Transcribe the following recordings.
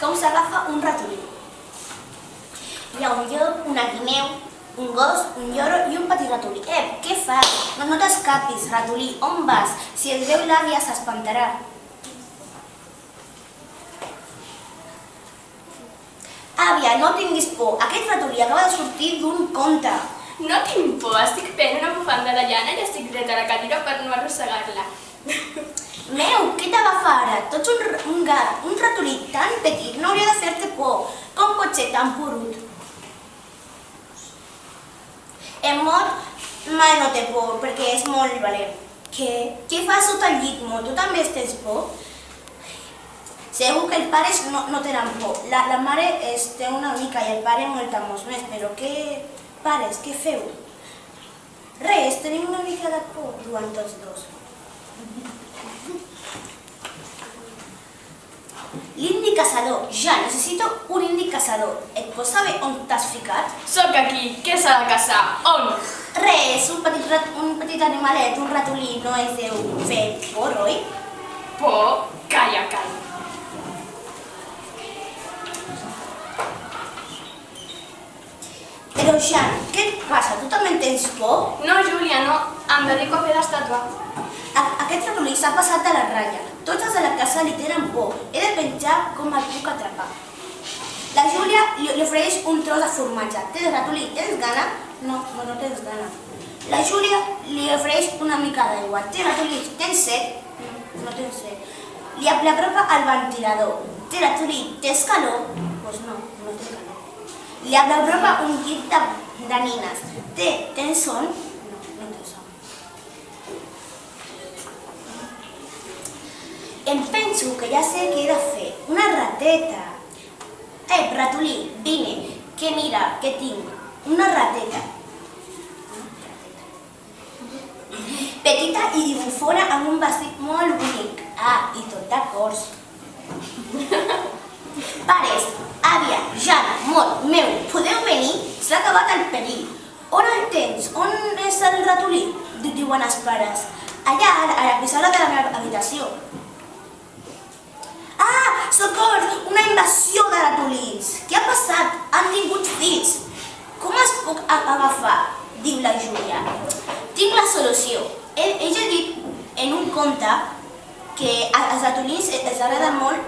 com s'agafa un ratolí. Hi ha un llop, una guineu, un gos, un lloro i un petit ratolí. Què fas? No t'escapis, ratolí, on vas? Si et veu l'àvia s'espantarà. Àvia, no tinguis por, aquest ratolí acaba de sortir d'un conte. No tinc por, estic fent una bufanda de llana i estic dret a la cadira per no arrossegar-la. Meu, què t'agafa ara? Tu ets un gat, un ratolí tan petit, no hauria de fer-te por. Com pot ser tan purut? En Mot mai no té por, perquè és molt valent. Què fas sota el llit, Mot? Tu també tens por? Segur que els pares no tenen por. La mare té una mica i el pare molta més, però què, pares, què feu? Res, tenim una mica de por, diuen tots dos. L'indi caçador. Ja, necessito un indi caçador. Et pots saber on t'has ficat? Sóc aquí, què s'ha de caçar? On? Res, un petit animalet, un ratolí, no es deu fer por, oi? Por? Calla, calla. Però, Jean, què et passa? Tu també tens por? No, Júlia, no. Em dedico a fer d'estàtua. Aquest ratolí s'ha passat a la ratlla. Tots els de la casa li tenen por. He de penjar com el puc atrapar. La Júlia li ofereix un tros de formatge. Tens ratolí, tens gana? No tens gana. La Júlia li ofereix una mica d'aigua. Tens ratolí, tens set? No tens set. Li apropa al ventilador. Tens ratolí, tens calor? Doncs no té calor. Li apropa un llit de nines. Tens son? No tens son. Em penso que ja sé què he de fer. Una rateta. Ratolí, vine, que mira, que tinc. Una rateta. Petita i bufona amb un vestit molt bonic. I tot de cors. Pares, àvia, Jana, Mot, meu, podeu venir? S'ha acabat el perill. On el tens? On és el ratolí? Diuen els pares. Allà, a la pissarra de la meva habitació. Socors! Una invasió de ratolins! Què ha passat? Han tingut fills. Com els puc agafar? Diu la Júlia. Tinc la solució. Ell ha dit en un conte que als ratolins els agrada molt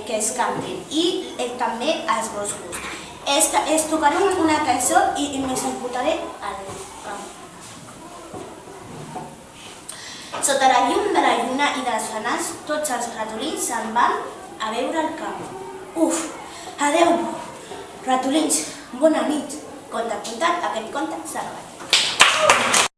que es cantin i també als boscos. Es tocaré una cançó i m'executaré al camp. Sota la llum de la lluna i dels fanals, tots els ratolins se'n van a veure el camp. Adeu, ratolins, bona nit. Conte contat, aquest conte s'ha acabat.